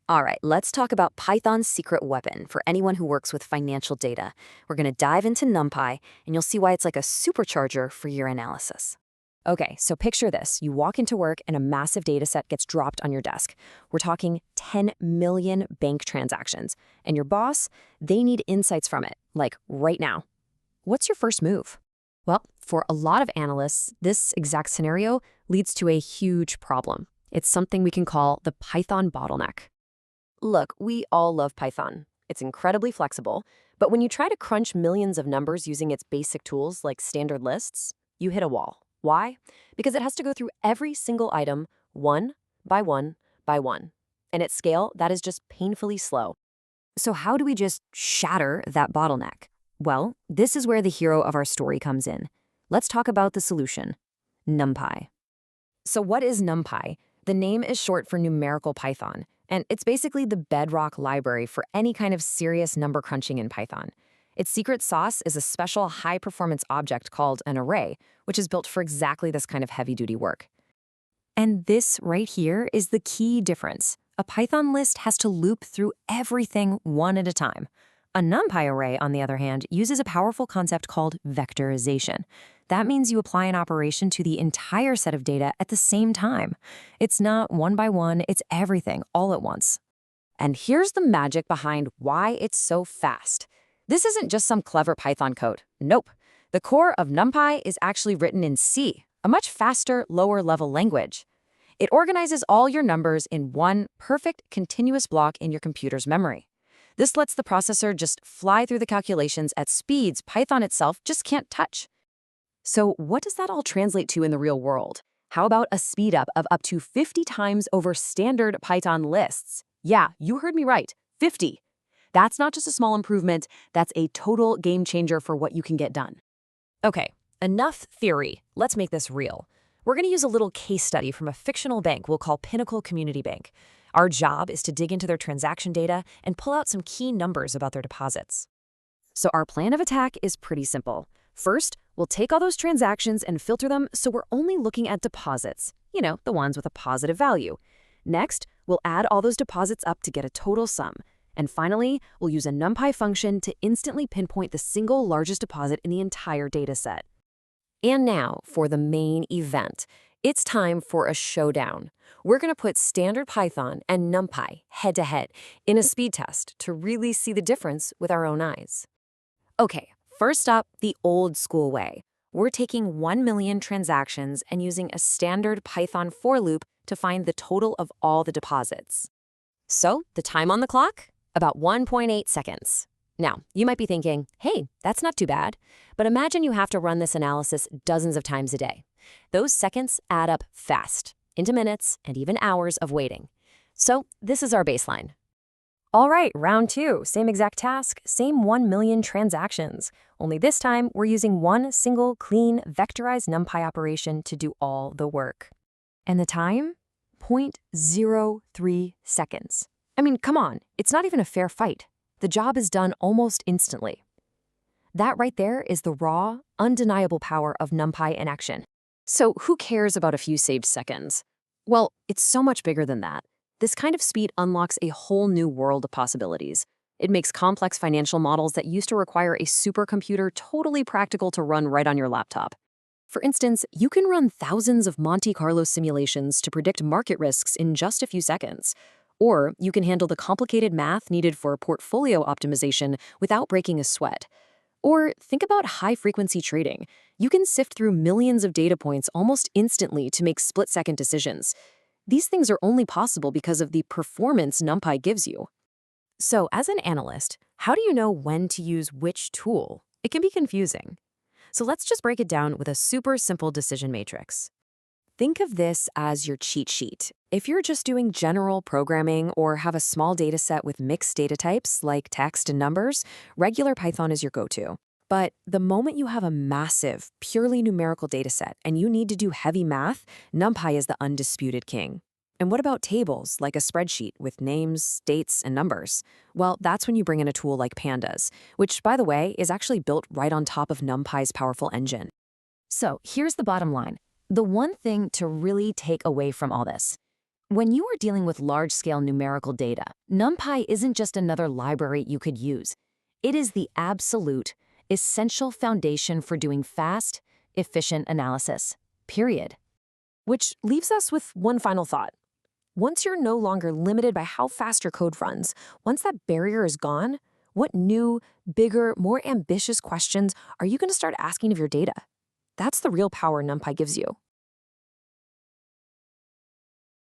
All right, let's talk about Python's secret weapon for anyone who works with financial data. We're going to dive into NumPy, and you'll see why it's like a supercharger for your analysis. Okay, so picture this. You walk into work and a massive data set gets dropped on your desk. We're talking 10 million bank transactions. And your boss, they need insights from it, like right now. What's your first move? Well, for a lot of analysts, this exact scenario leads to a huge problem. It's something we can call the Python bottleneck. Look, we all love Python. It's incredibly flexible, but when you try to crunch millions of numbers using its basic tools like standard lists, you hit a wall. Why? Because it has to go through every single item one by one by one. And at scale, that is just painfully slow. So how do we just shatter that bottleneck? Well, this is where the hero of our story comes in. Let's talk about the solution, NumPy. So what is NumPy? The name is short for numerical Python, and it's basically the bedrock library for any kind of serious number crunching in Python. Its secret sauce is a special high-performance object called an array, which is built for exactly this kind of heavy-duty work. And this right here is the key difference. A Python list has to loop through everything one at a time. A NumPy array, on the other hand, uses a powerful concept called vectorization. That means you apply an operation to the entire set of data at the same time. It's not one by one, it's everything all at once. And here's the magic behind why it's so fast. This isn't just some clever Python code. Nope. The core of NumPy is actually written in C, a much faster, lower-level language. It organizes all your numbers in one perfect, continuous block in your computer's memory. This lets the processor just fly through the calculations at speeds Python itself just can't touch. So what does that all translate to in the real world? How about a speedup of up to 50 times over standard Python lists? Yeah, you heard me right, 50. That's not just a small improvement, that's a total game changer for what you can get done. Okay, enough theory. Let's make this real. We're going to use a little case study from a fictional bank we'll call Pinnacle Community Bank. Our job is to dig into their transaction data and pull out some key numbers about their deposits. So our plan of attack is pretty simple. First, we'll take all those transactions and filter them so we're only looking at deposits. You know, the ones with a positive value. Next, we'll add all those deposits up to get a total sum. And finally, we'll use a NumPy function to instantly pinpoint the single largest deposit in the entire data set. And now for the main event. It's time for a showdown. We're going to put standard Python and NumPy head-to-head in a speed test to really see the difference with our own eyes. Okay, first up, the old school way. We're taking 1 million transactions and using a standard Python for loop to find the total of all the deposits. So, the time on the clock? About 1.8 seconds. Now, you might be thinking, hey, that's not too bad. But imagine you have to run this analysis dozens of times a day. Those seconds add up fast, into minutes and even hours of waiting. So, this is our baseline. All right, round two, same exact task, same 1 million transactions. Only this time, we're using one single, clean, vectorized NumPy operation to do all the work. And the time? 0.03 seconds. I mean, come on, it's not even a fair fight. The job is done almost instantly. That right there is the raw, undeniable power of NumPy in action. So who cares about a few saved seconds? Well, it's so much bigger than that. This kind of speed unlocks a whole new world of possibilities. It makes complex financial models that used to require a supercomputer totally practical to run right on your laptop. For instance, you can run thousands of Monte Carlo simulations to predict market risks in just a few seconds. Or you can handle the complicated math needed for portfolio optimization without breaking a sweat. Or think about high-frequency trading. You can sift through millions of data points almost instantly to make split-second decisions. These things are only possible because of the performance NumPy gives you. So as an analyst, how do you know when to use which tool? It can be confusing. So let's just break it down with a super simple decision matrix. Think of this as your cheat sheet. If you're just doing general programming or have a small data set with mixed data types like text and numbers, regular Python is your go-to. But the moment you have a massive, purely numerical data set and you need to do heavy math, NumPy is the undisputed king. And what about tables, like a spreadsheet with names, dates, and numbers? Well, that's when you bring in a tool like Pandas, which, by the way, is actually built right on top of NumPy's powerful engine. So here's the bottom line. The one thing to really take away from all this. When you are dealing with large-scale numerical data, NumPy isn't just another library you could use. It is the absolute, essential foundation for doing fast, efficient analysis. Period. Which leaves us with one final thought. Once you're no longer limited by how fast your code runs, once that barrier is gone, what new, bigger, more ambitious questions are you going to start asking of your data? That's the real power NumPy gives you.